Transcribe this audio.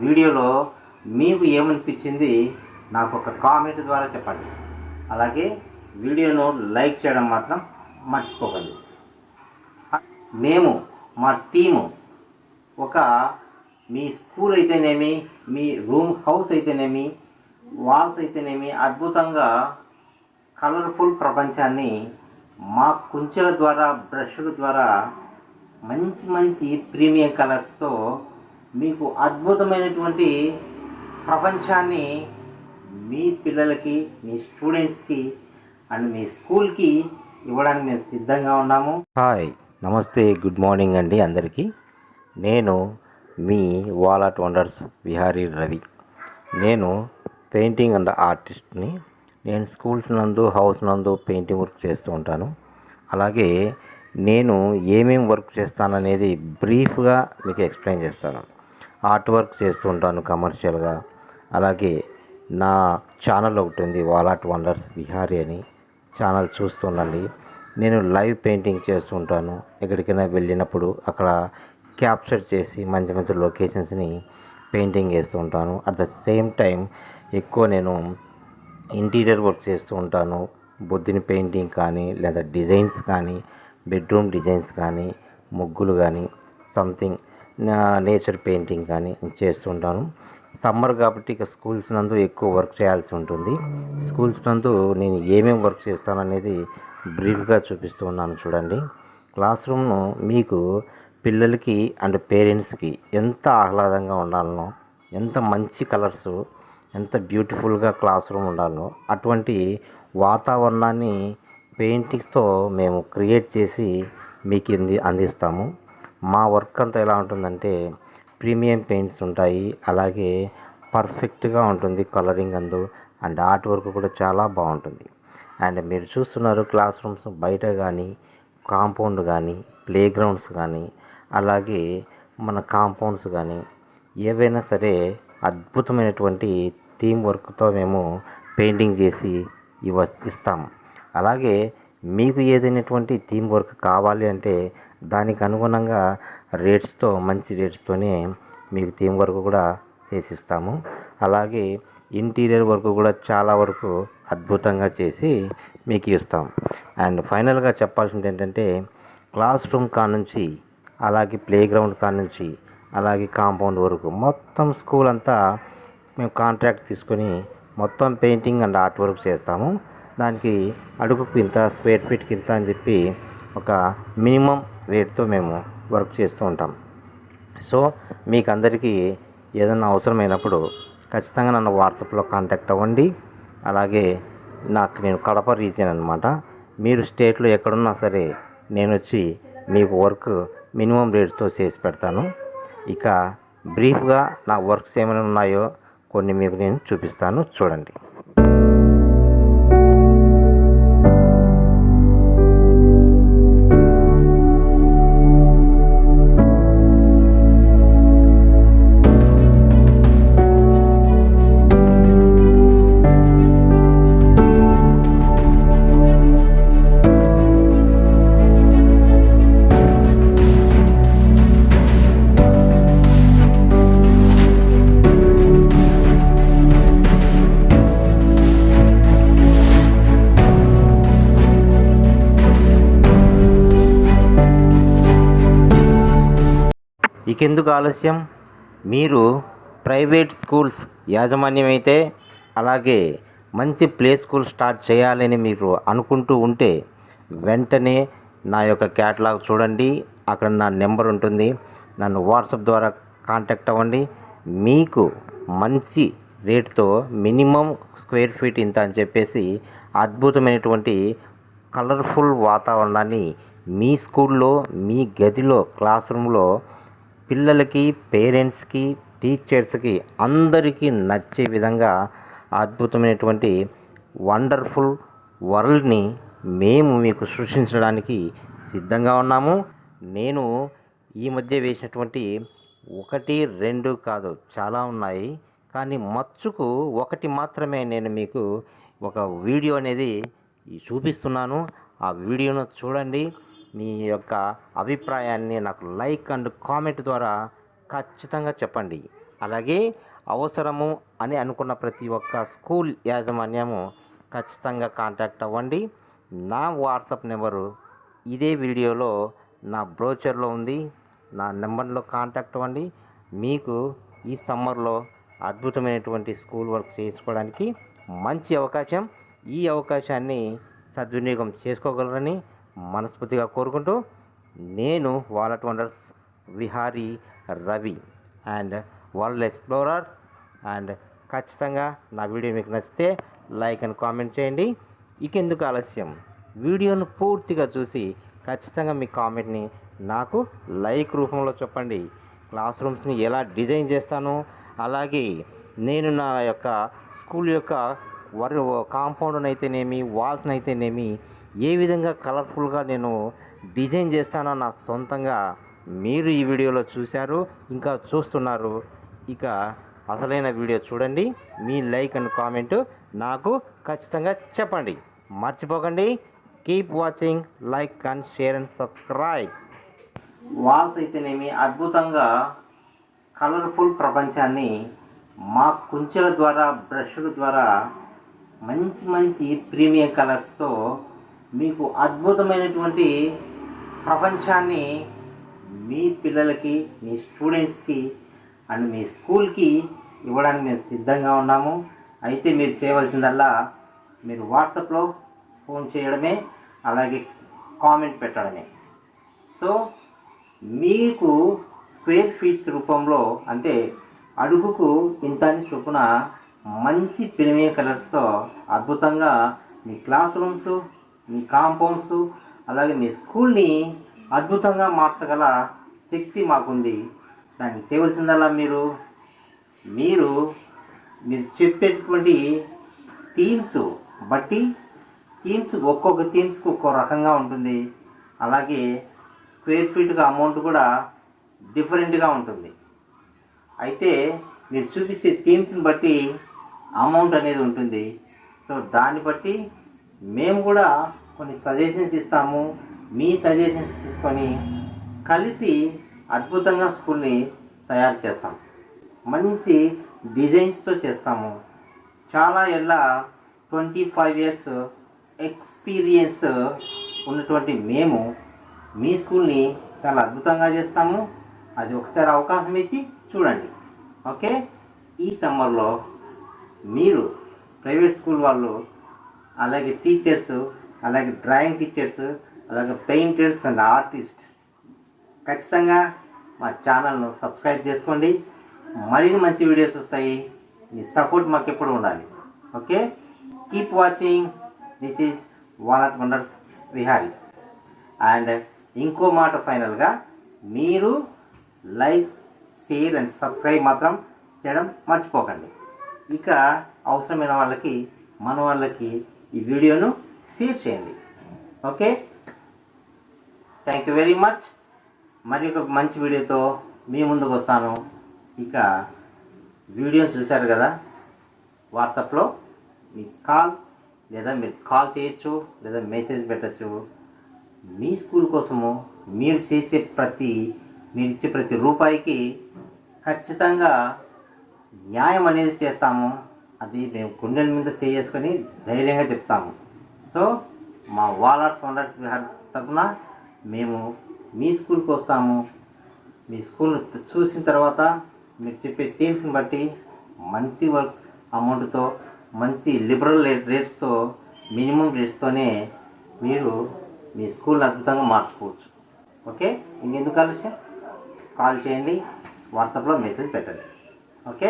వీడియోలో మీకు ఏమనిపించింది నాకు ఒక కామెంట్ ద్వారా చెప్పండి. అలాగే వీడియోను లైక్ చేయడం మాత్రం మర్చిపోకండి. మేము మా టీము ఒక మీ స్కూల్ అయితేనేమి, మీ రూమ్ హౌస్ అయితేనేమి, వాల్స్ అయితేనేమి అద్భుతంగా కలర్ఫుల్ ప్రపంచాన్ని మా కుంచెల ద్వారా, బ్రష్ల ద్వారా మంచి మంచి ప్రీమియం కలర్స్తో మీకు అద్భుతమైనటువంటి ప్రపంచాన్ని మీ పిల్లలకి, మీ స్టూడెంట్స్కి అండ్ మీ స్కూల్కి ఇవ్వడానికి మేము సిద్ధంగా ఉన్నాము. హాయ్, నమస్తే, గుడ్ మార్నింగ్ అండి అందరికీ. నేను మీ wall art wonders Vihari Ravi. నేను పెయింటింగ్ అండ్ ఆర్టిస్ట్ని. నేను స్కూల్స్ నందు, హౌస్ నందు పెయింటింగ్ వర్క్ చేస్తూ ఉంటాను. అలాగే నేను ఏమేమి వర్క్ చేస్తాననేది బ్రీఫ్గా మీకు ఎక్స్ప్లెయిన్ చేస్తాను. ఆర్ట్ వర్క్ చేస్తూ ఉంటాను కమర్షియల్గా. అలాగే నా ఛానల్ ఒకటి ఉంది, వాల్ ఆర్ట్ వండర్స్ విహారీ అని. ఛానల్ చూస్తుండండి. నేను లైవ్ పెయింటింగ్ చేస్తూ ఉంటాను. ఎక్కడికైనా వెళ్ళినప్పుడు అక్కడ క్యాప్చర్ చేసి మంచి మంచి లొకేషన్స్ని పెయింటింగ్ వేస్తూ ఉంటాను. అట్ ద సేమ్ టైం ఎక్కువ నేను ఇంటీరియర్ వర్క్ చేస్తూ ఉంటాను. బుద్ధిని పెయింటింగ్ కానీ, లేదా డిజైన్స్ కానీ, బెడ్రూమ్ డిజైన్స్ కానీ, ముగ్గులు కానీ, సంథింగ్ నేచర్ పెయింటింగ్ కానీ చేస్తూ ఉంటాను. సమ్మర్ కాబట్టి ఇక స్కూల్స్ నందు ఎక్కువ వర్క్ చేయాల్సి ఉంటుంది. స్కూల్స్ నందు నేను ఏమేమి వర్క్ చేస్తాననేది బ్రీఫ్గా చూపిస్తూ ఉన్నాను చూడండి. క్లాస్ రూమ్ను మీకు పిల్లలకి అండ్ పేరెంట్స్కి ఎంత ఆహ్లాదంగా ఉండాలనో, ఎంత మంచి కలర్స్, ఎంత బ్యూటిఫుల్గా క్లాస్ రూమ్ ఉండాలో అటువంటి వాతావరణాన్ని పెయింటింగ్స్తో మేము క్రియేట్ చేసి మీకు అందిస్తాము. మా వర్క్ అంతా ఎలా ఉంటుందంటే ప్రీమియం పెయింట్స్ ఉంటాయి. అలాగే పర్ఫెక్ట్గా ఉంటుంది కలరింగ్ అందు, అండ్ ఆర్ట్ వర్క్ కూడా చాలా బాగుంటుంది. అండ్ మీరు చూస్తున్నారు క్లాస్ రూమ్స్ బయట కానీ, కాంపౌండ్ కానీ, ప్లే గ్రౌండ్స్ కానీ, అలాగే మన కాంపౌండ్స్ కానీ ఏవైనా సరే అద్భుతమైనటువంటి థీమ్ వర్క్తో మేము పెయింటింగ్ చేసి ఇస్తాము. అలాగే మీకు ఏదైనటువంటి థీమ్ వర్క్ కావాలి అంటే దానికి అనుగుణంగా రేట్స్తో, మంచి రేట్స్తోనే మీకు థీమ్ వర్క్ కూడా చేసిస్తాము. అలాగే ఇంటీరియర్ వర్క్ కూడా చాలా వరకు అద్భుతంగా చేసి మీకు ఇస్తాం. అండ్ ఫైనల్గా చెప్పాల్సింది ఏంటంటే క్లాస్ రూమ్ కానుంచి, అలాగే ప్లే గ్రౌండ్ కానుంచి, అలాగే కాంపౌండ్ వరకు మొత్తం స్కూల్ అంతా మేము కాంట్రాక్ట్ తీసుకొని మొత్తం పెయింటింగ్ అండ్ ఆర్ట్ వర్క్ చేస్తాము. దానికి అడుగుకు ఇంత, స్క్వేర్ ఫీట్కి ఇంత అని చెప్పి ఒక మినిమం రేట్తో మేము వర్క్ చేస్తూ ఉంటాం. సో మీకు అందరికీ ఏదైనా అవసరమైనప్పుడు ఖచ్చితంగా నన్ను వాట్సాప్లో కాంటాక్ట్ అవ్వండి. అలాగే నేను కడప రీజియన్ అనమాట. మీరు స్టేట్లో ఎక్కడున్నా సరే నేను వచ్చి మీకు వర్క్ మినిమం రేట్స్తో చేసి పెడతాను. ఇక బ్రీఫ్గా నా వర్క్స్ ఏమైనా ఉన్నాయో కొన్ని మీకు నేను చూపిస్తాను, చూడండి. ఇకెందుకు ఆలస్యం? మీరు ప్రైవేట్ స్కూల్స్ యాజమాన్యం అయితే, అలాగే మంచి ప్లే స్కూల్ స్టార్ట్ చేయాలని మీరు అనుకుంటూ ఉంటే వెంటనే నా యొక్క క్యాటలాగ్ చూడండి. అక్కడ నా నెంబర్ ఉంటుంది. నన్ను వాట్సాప్ ద్వారా కాంటాక్ట్ అవ్వండి. మీకు మంచి రేట్తో మినిమం స్క్వేర్ ఫీట్ ఇంత అని చెప్పేసి అద్భుతమైనటువంటి కలర్ఫుల్ వాతావరణాన్ని మీ స్కూల్లో, మీ గదిలో, క్లాస్ రూమ్లో పిల్లలకి, పేరెంట్స్కి, టీచర్స్కి అందరికీ నచ్చే విధంగా అద్భుతమైనటువంటి వండర్ఫుల్ వరల్డ్ని మేము మీకు సృష్టించడానికి సిద్ధంగా ఉన్నాము. నేను ఈ మధ్య వేసినటువంటి 1, 2 కాదు, చాలా ఉన్నాయి. కానీ మచ్చుకు ఒకటి మాత్రమే నేను మీకు ఒక వీడియో అనేది చూపిస్తున్నాను. ఆ వీడియోను చూడండి. మీ యొక్క అభిప్రాయాన్ని నాకు లైక్ అండ్ కామెంట్ ద్వారా ఖచ్చితంగా చెప్పండి. అలాగే అవసరము అని అనుకున్న ప్రతి ఒక్క స్కూల్ యాజమాన్యము ఖచ్చితంగా కాంటాక్ట్ అవ్వండి. నా వాట్సాప్ నెంబరు ఇదే వీడియోలో నా బ్రోచర్లో ఉంది. నా నెంబర్లో కాంటాక్ట్ అవ్వండి. మీకు ఈ సమ్మర్లో అద్భుతమైనటువంటి స్కూల్ వర్క్ చేసుకోవడానికి మంచి అవకాశం. ఈ అవకాశాన్ని సద్వినియోగం చేసుకోగలరని మనస్ఫూర్తిగా కోరుకుంటూ, నేను wallet wonders Vihari Ravi and world explorer. And ఖచ్చితంగా నా వీడియో మీకు నచ్చితే లైక్ అండ్ కామెంట్ చేయండి. ఇకెందుకు ఆలస్యం, వీడియోను పూర్తిగా చూసి ఖచ్చితంగా మీ కామెంట్ని నాకు లైక్ రూపంలో చెప్పండి. క్లాస్ రూమ్స్ని ఎలా డిజైన్ చేస్తాను, అలాగే నేను నా యొక్క స్కూల్ యొక్క కాంపౌండ్ని అయితేనేమి, వాల్స్ని అయితేనేమి ఏ విధంగా కలర్ఫుల్గా నేను డిజైన్ చేస్తానో నా సొంతంగా మీరు ఈ వీడియోలో చూశారు, ఇంకా చూస్తున్నారు. ఇక అసలైన వీడియో చూడండి. మీ లైక్ అండ్ కామెంట్ నాకు ఖచ్చితంగా చెప్పండి. మర్చిపోకండి. Keep watching, like and share and subscribe. Walls అయితేనేమి అద్భుతంగా కలర్ఫుల్ ప్రపంచాన్ని మా కుంచెల ద్వారా, బ్రష్ల ద్వారా మంచి మంచి ప్రీమియం కలర్స్తో మీకు అద్భుతమైనటువంటి ప్రపంచాన్ని మీ పిల్లలకి, మీ స్టూడెంట్స్కి అండ్ మీ స్కూల్కి ఇవ్వడానికి మేము సిద్ధంగా ఉన్నాము. అయితే మీరు చేయవలసిందల్లా మీరు వాట్సాప్లో ఫోన్ చేయడమే, అలాగే కామెంట్ పెట్టడమే. సో మీకు స్క్వేర్ ఫీట్స్ రూపంలో, అంటే అడుగుకు ఇంత అని చొప్పున మంచి ప్రీమియం కలర్స్తో అద్భుతంగా మీ క్లాస్ రూమ్స్, మీ కాంపౌండ్స్, అలాగే మీ స్కూల్ని అద్భుతంగా మార్చగల శక్తి మాకుంది. దాన్ని చేయవలసిందల్లా మీరు చెప్పేటువంటి థీమ్స్ బట్టి, ఒక్కొక్క థీమ్స్కి ఒక్కో రకంగా ఉంటుంది. అలాగే స్క్వేర్ ఫీట్గా అమౌంట్ కూడా డిఫరెంట్గా ఉంటుంది. అయితే మీరు చూపించే థీమ్స్ని బట్టి అమౌంట్ అనేది ఉంటుంది. సో దాన్ని బట్టి మేము కూడా కొన్ని సజెషన్స్ ఇస్తాము. మీ సజెషన్స్ తీసుకొని కలిసి అద్భుతంగా స్కూల్ని తయారు చేస్తాం. మంచి డిజైన్స్తో చేస్తాము. చాలా 25 years ఎక్స్పీరియన్స్ ఉన్నటువంటి మేము మీ స్కూల్ని చాలా అద్భుతంగా చేస్తాము. అది ఒకసారి అవకాశం ఇచ్చి చూడండి. ఓకే, ఈ సమ్మర్లో మీరు ప్రైవేట్ స్కూల్ వాళ్ళు, అలాగే టీచర్స్, అలాగే డ్రాయింగ్ టీచర్స్, అలాగే పెయింటర్స్ అండ్ ఆర్టిస్ట్ ఖచ్చితంగా మా ఛానల్ను సబ్స్క్రైబ్ చేసుకోండి. మరిన్ని మంచి వీడియోస్ వస్తాయి. మీ సపోర్ట్ మాకు ఎప్పుడు ఉండాలి. Okay, keep watching. This is wallet wonders Vihari. And ఇంకో మాట, ఫైనల్గా మీరు లైక్, షేర్ అండ్ సబ్స్క్రైబ్ మాత్రం చేయడం మర్చిపోకండి. ఇక అవసరమైన వాళ్ళకి, మన వాళ్ళకి ఈ వీడియోను షేర్ చేయండి. Okay, thank you very much. మరి ఒక మంచి వీడియోతో మీ ముందుకు వస్తాను. ఇక వీడియో చూశారు కదా, వాట్సాప్లో మీకు కాల్, లేదా మీరు కాల్ చేయొచ్చు, లేదా మెసేజ్ పెట్టచ్చు. మీ స్కూల్ కోసము మీరు ఇచ్చే ప్రతి రూపాయికి ఖచ్చితంగా న్యాయం అనేది చేస్తాము. అది మేము గుండెల మీద చేసుకొని ధైర్యంగా చెప్తాము. సో మా వాలెట్ వండర్స్ తరఫున మేము మీ స్కూల్కి వస్తాము. మీ స్కూల్ చూసిన తర్వాత మీరు చెప్పే థీమ్స్ని బట్టి మంచి వర్క్ అమౌంట్తో, మంచి లిబరల్ రేట్స్తో, మినిమం రేట్స్తోనే మీరు మీ స్కూల్ అద్భుతంగా మార్చుకోవచ్చు. ఓకే, ఇంకెందుకు ఆలస్యం, కాల్ చేయండి, వాట్సాప్లో మెసేజ్ పెట్టండి. ఓకే.